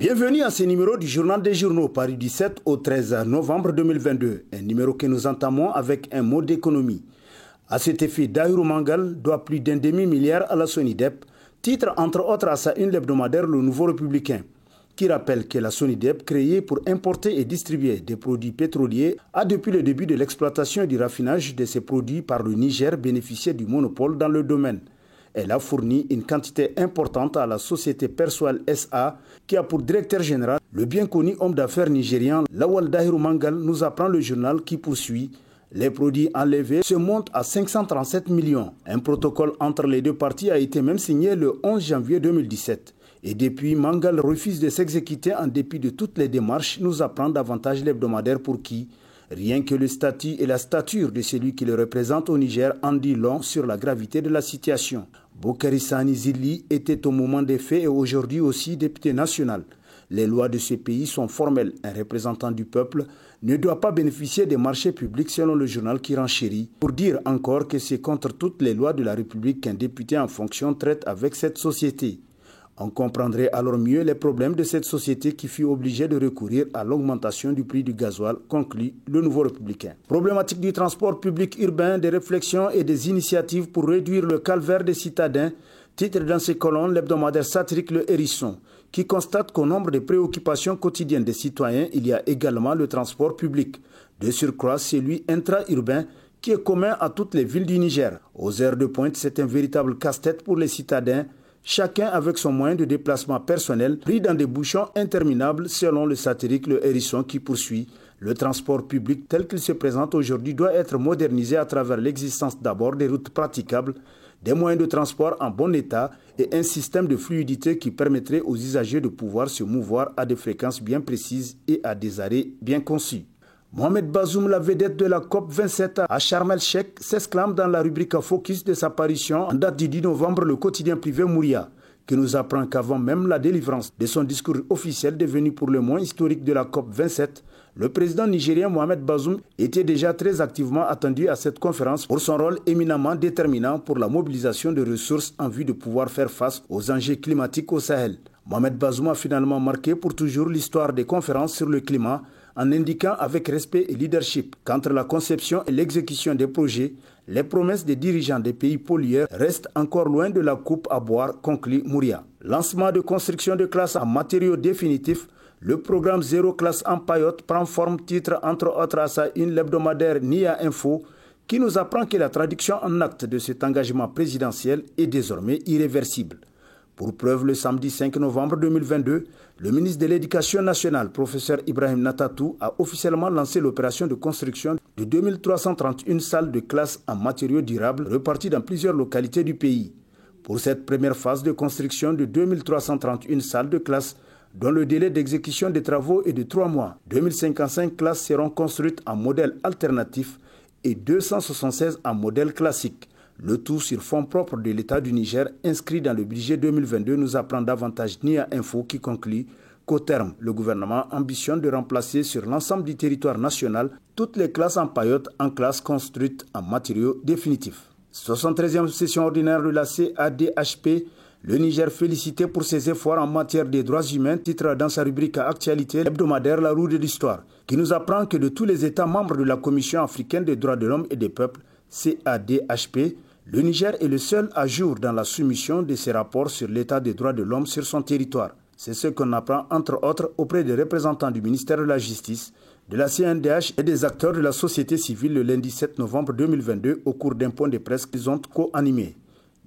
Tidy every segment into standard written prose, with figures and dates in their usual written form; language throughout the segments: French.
Bienvenue à ce numéro du Journal des Journaux, paru du 7 au 13 novembre 2022. Un numéro que nous entamons avec un mot d'économie. À cet effet, Dahirou Mangal doit plus d'un demi-milliard à la SONIDEP, titre entre autres à sa une hebdomadaire Le Nouveau Républicain, qui rappelle que la SONIDEP, créée pour importer et distribuer des produits pétroliers, a depuis le début de l'exploitation et du raffinage de ces produits par le Niger bénéficié du monopole dans le domaine. Elle a fourni une quantité importante à la société Persoal SA qui a pour directeur général le bien connu homme d'affaires nigérian Lawal Dahirou Mangal, nous apprend le journal qui poursuit. Les produits enlevés se montent à 537 millions. Un protocole entre les deux parties a été même signé le 11 janvier 2017. Et depuis, Mangal refuse de s'exécuter en dépit de toutes les démarches, nous apprend davantage l'hebdomadaire pour qui rien que le statut et la stature de celui qui le représente au Niger en dit long sur la gravité de la situation. Boukari Sani Zili était au moment des faits et aujourd'hui aussi député national. Les lois de ce pays sont formelles. Un représentant du peuple ne doit pas bénéficier des marchés publics selon le journal qui renchérit. Pour dire encore que c'est contre toutes les lois de la République qu'un député en fonction traite avec cette société. On comprendrait alors mieux les problèmes de cette société qui fut obligée de recourir à l'augmentation du prix du gasoil, conclut le Nouveau Républicain. Problématique du transport public urbain, des réflexions et des initiatives pour réduire le calvaire des citadins, titre dans ses colonnes l'hebdomadaire satirique Le Hérisson, qui constate qu'au nombre des préoccupations quotidiennes des citoyens, il y a également le transport public. De surcroît, celui intra-urbain qui est commun à toutes les villes du Niger. Aux heures de pointe, c'est un véritable casse-tête pour les citadins, chacun avec son moyen de déplacement personnel, pris dans des bouchons interminables selon le satirique Le Hérisson qui poursuit. Le transport public tel qu'il se présente aujourd'hui doit être modernisé à travers l'existence d'abord des routes praticables, des moyens de transport en bon état et un système de fluidité qui permettrait aux usagers de pouvoir se mouvoir à des fréquences bien précises et à des arrêts bien conçus. Mohamed Bazoum, la vedette de la COP27 à Sharm el-Sheikh, s'exclame dans la rubrique Focus de sa parution en date du 10 novembre le quotidien privé Mouria, qui nous apprend qu'avant même la délivrance de son discours officiel devenu pour le moins historique de la COP27, le président nigérien Mohamed Bazoum était déjà très activement attendu à cette conférence pour son rôle éminemment déterminant pour la mobilisation de ressources en vue de pouvoir faire face aux enjeux climatiques au Sahel. Mohamed Bazoum a finalement marqué pour toujours l'histoire des conférences sur le climat en indiquant avec respect et leadership qu'entre la conception et l'exécution des projets, les promesses des dirigeants des pays pollueurs restent encore loin de la coupe à boire, conclut Mouria. Lancement de construction de classes en matériaux définitifs, le programme Zéro Classe en Payotte prend forme, titre entre autres à sa une l'hebdomadaire Nia Info, qui nous apprend que la traduction en acte de cet engagement présidentiel est désormais irréversible. Pour preuve, le samedi 5 novembre 2022, le ministre de l'Éducation nationale, professeur Ibrahim Natatou, a officiellement lancé l'opération de construction de 2331 salles de classe en matériaux durables réparties dans plusieurs localités du pays. Pour cette première phase de construction de 2331 salles de classe, dont le délai d'exécution des travaux est de 3 mois, 2055 classes seront construites en modèle alternatif et 276 en modèle classique. Le tout sur fonds propres de l'État du Niger inscrit dans le budget 2022 nous apprend davantage Nia Info qui conclut qu'au terme, le gouvernement ambitionne de remplacer sur l'ensemble du territoire national toutes les classes en paillotte en classes construites en matériaux définitifs. 73e session ordinaire de la CADHP, le Niger félicité pour ses efforts en matière des droits humains, titre dans sa rubrique actualité hebdomadaire La roue de l'histoire, qui nous apprend que de tous les États membres de la Commission africaine des droits de l'homme et des peuples, CADHP, le Niger est le seul à jour dans la soumission de ses rapports sur l'état des droits de l'homme sur son territoire. C'est ce qu'on apprend entre autres auprès des représentants du ministère de la Justice, de la CNDH et des acteurs de la société civile le lundi 7 novembre 2022 au cours d'un point de presse qu'ils ont co-animé.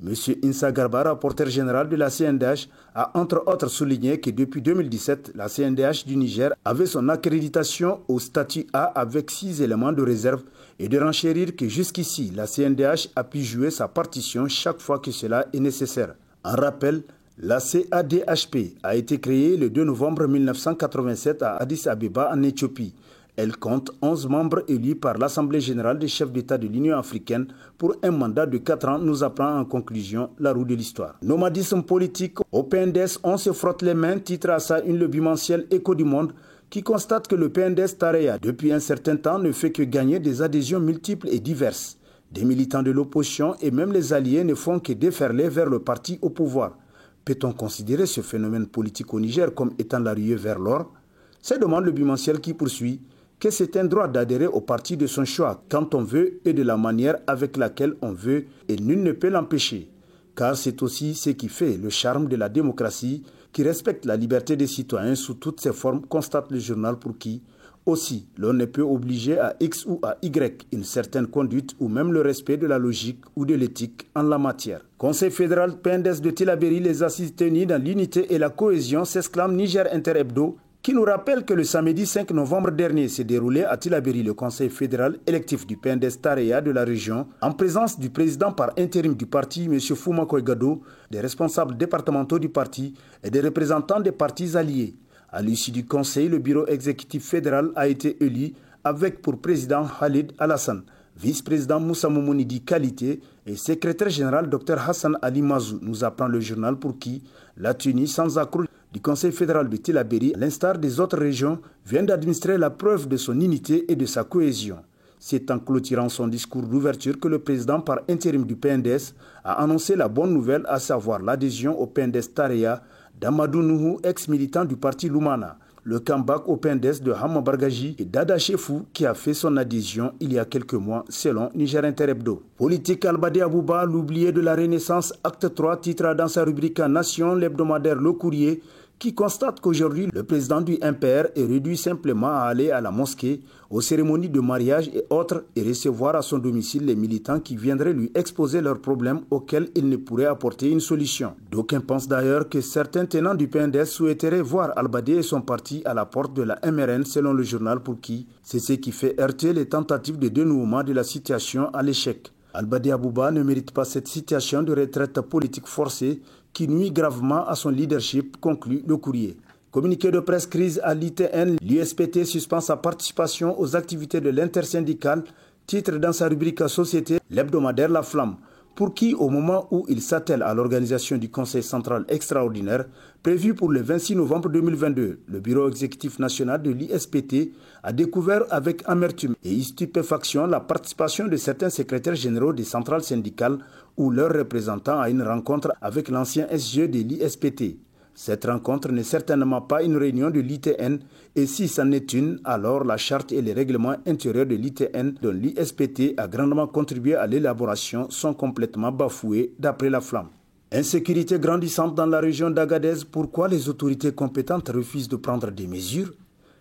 M. Insa Garba, rapporteur général de la CNDH, a entre autres souligné que depuis 2017, la CNDH du Niger avait son accréditation au statut A avec 6 éléments de réserve et de renchérir que jusqu'ici, la CNDH a pu jouer sa partition chaque fois que cela est nécessaire. En rappel, la CADHP a été créée le 2 novembre 1987 à Addis Abeba en Éthiopie. Elle compte 11 membres élus par l'Assemblée générale des chefs d'État de l'Union africaine pour un mandat de 4 ans, nous apprend en conclusion la roue de l'histoire. Nomadisme politique, au PNDS, on se frotte les mains, titre à ça une le bimensuel Écho du Monde, qui constate que le PNDS Tareya, depuis un certain temps, ne fait que gagner des adhésions multiples et diverses. Des militants de l'opposition et même les alliés ne font que déferler vers le parti au pouvoir. Peut-on considérer ce phénomène politique au Niger comme étant la ruée vers l'or? C'est demande le bimensuel qui poursuit que c'est un droit d'adhérer au parti de son choix quand on veut et de la manière avec laquelle on veut et nul ne peut l'empêcher. Car c'est aussi ce qui fait le charme de la démocratie qui respecte la liberté des citoyens sous toutes ses formes, constate le journal pour qui aussi l'on ne peut obliger à X ou à Y une certaine conduite ou même le respect de la logique ou de l'éthique en la matière. Conseil fédéral PNDS de Tillabéri, les assises tenues dans l'unité et la cohésion, s'exclame Niger Inter Hebdo, qui nous rappelle que le samedi 5 novembre dernier s'est déroulé à Tillabéri le conseil fédéral électif du PNDS Tareya de la région, en présence du président par intérim du parti, M. Fouma Koigado, des responsables départementaux du parti et des représentants des partis alliés. À l'issue du conseil, le bureau exécutif fédéral a été élu avec pour président Khalid Alassane, vice-président Moussa Moumounidi Qualité et secrétaire général Dr Hassan Ali Mazou, nous apprend le journal pour qui la Tunisie sans accroc du conseil fédéral de Tillabéri, à l'instar des autres régions, vient d'administrer la preuve de son unité et de sa cohésion. C'est en clôturant son discours d'ouverture que le président par intérim du PNDS a annoncé la bonne nouvelle, à savoir l'adhésion au PNDS Tareya d'Amadou Nuhu, ex-militant du parti Lumana, le comeback au PNDS de Hama Bargaji et Dada Chefou qui a fait son adhésion il y a quelques mois selon Niger Inter Hebdo. Politique Albadé Abouba, l'oublié de la Renaissance, acte 3, titre dans sa rubrique Nation, l'hebdomadaire Le Courrier, qui constate qu'aujourd'hui, le président du MPR est réduit simplement à aller à la mosquée, aux cérémonies de mariage et autres, et recevoir à son domicile les militants qui viendraient lui exposer leurs problèmes auxquels il ne pourrait apporter une solution. D'aucuns pensent d'ailleurs que certains tenants du PNDS souhaiteraient voir Albadé et son parti à la porte de la MRN, selon le journal pour qui c'est ce qui fait heurter les tentatives de dénouement de la situation à l'échec. Albadé Abouba ne mérite pas cette situation de retraite politique forcée qui nuit gravement à son leadership, conclut Le Courrier. Communiqué de presse crise à l'ITN, l'USPT suspend sa participation aux activités de l'intersyndicale, titre dans sa rubrique Société, l'hebdomadaire La Flamme, pour qui, au moment où il s'attelle à l'organisation du Conseil central extraordinaire, prévu pour le 26 novembre 2022, le Bureau exécutif national de l'ISPT a découvert avec amertume et stupéfaction la participation de certains secrétaires généraux des centrales syndicales ou leurs représentants à une rencontre avec l'ancien SG de l'ISPT. Cette rencontre n'est certainement pas une réunion de l'ITN et si c'en est une, alors la charte et les règlements intérieurs de l'ITN dont l'ISPT a grandement contribué à l'élaboration sont complètement bafoués d'après La Flamme. Insécurité grandissante dans la région d'Agadez, pourquoi les autorités compétentes refusent de prendre des mesures?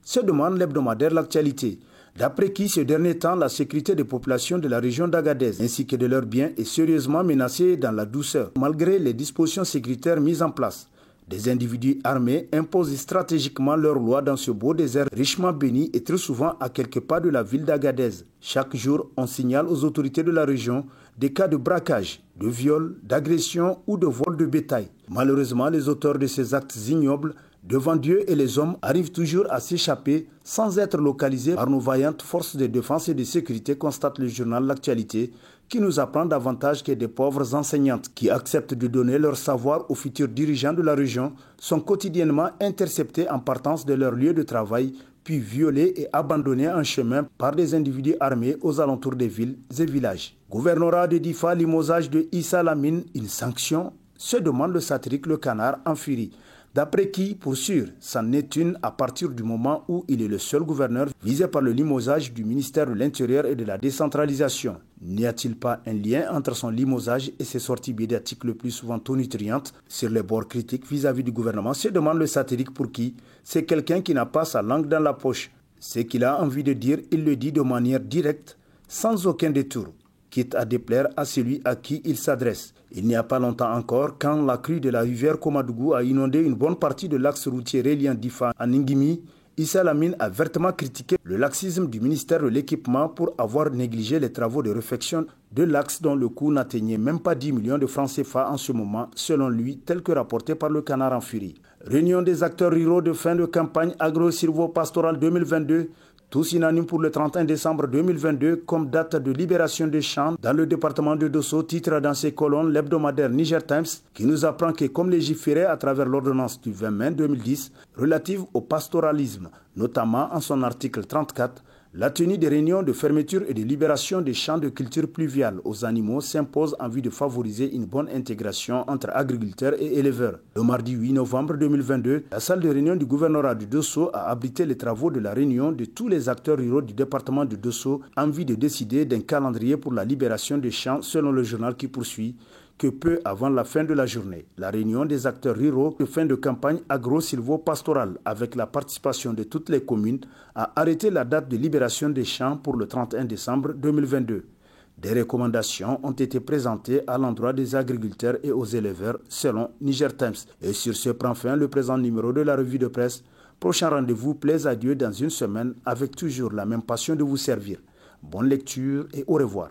Se demande l'hebdomadaire L'Actualité. D'après qui, ces derniers temps, la sécurité des populations de la région d'Agadez ainsi que de leurs biens est sérieusement menacée dans la douceur, malgré les dispositions sécuritaires mises en place. Des individus armés imposent stratégiquement leurs lois dans ce beau désert richement béni et très souvent à quelques pas de la ville d'Agadez. Chaque jour, on signale aux autorités de la région des cas de braquage, de viol, d'agression ou de vol de bétail. Malheureusement, les auteurs de ces actes ignobles, devant Dieu et les hommes, arrivent toujours à s'échapper sans être localisés par nos vaillantes forces de défense et de sécurité, constate le journal L'Actualité, qui nous apprend davantage que des pauvres enseignantes qui acceptent de donner leur savoir aux futurs dirigeants de la région sont quotidiennement interceptées en partance de leur lieu de travail, puis violées et abandonnées en chemin par des individus armés aux alentours des villes et villages. Gouvernorat de Difa, limosage de Issa Lamine, une sanction, se demande le satirique Le Canard en furie. D'après qui, pour sûr, c'en est une à partir du moment où il est le seul gouverneur visé par le limogeage du ministère de l'Intérieur et de la décentralisation. N'y a-t-il pas un lien entre son limogeage et ses sorties médiatiques le plus souvent tonitruantes sur les bords critiques vis-à-vis du gouvernement? Se demande le satirique pour qui c'est quelqu'un qui n'a pas sa langue dans la poche. Ce qu'il a envie de dire, il le dit de manière directe, sans aucun détour, quitte à déplaire à celui à qui il s'adresse. Il n'y a pas longtemps encore, quand la crue de la rivière Komadougou a inondé une bonne partie de l'axe routier reliant Difa à Ngimi, Issa Lamine a vertement critiqué le laxisme du ministère de l'Équipement pour avoir négligé les travaux de réfection de l'axe dont le coût n'atteignait même pas 10 millions de francs CFA en ce moment, selon lui, tel que rapporté par le Canard en furie. Réunion des acteurs ruraux de fin de campagne agro-silvopastorale 2022, tous unanimes pour le 31 décembre 2022 comme date de libération des champs dans le département de Dosso, titre dans ses colonnes l'hebdomadaire Niger Times qui nous apprend que comme légiféré à travers l'ordonnance du 20 mai 2010 relative au pastoralisme, notamment en son article 34, La tenue des réunions de fermeture et de libération des champs de culture pluviale aux animaux s'impose en vue de favoriser une bonne intégration entre agriculteurs et éleveurs. Le mardi 8 novembre 2022, la salle de réunion du gouvernorat du Dosso a abrité les travaux de la réunion de tous les acteurs ruraux du département du Dosso en vue de décider d'un calendrier pour la libération des champs selon le journal qui poursuit que peu avant la fin de la journée. La réunion des acteurs ruraux de fin de campagne agro-silvo-pastorale avec la participation de toutes les communes a arrêté la date de libération des champs pour le 31 décembre 2022. Des recommandations ont été présentées à l'endroit des agriculteurs et aux éleveurs selon Niger Times. Et sur ce prend fin le présent numéro de la revue de presse. Prochain rendez-vous, plaise à Dieu dans une semaine avec toujours la même passion de vous servir. Bonne lecture et au revoir.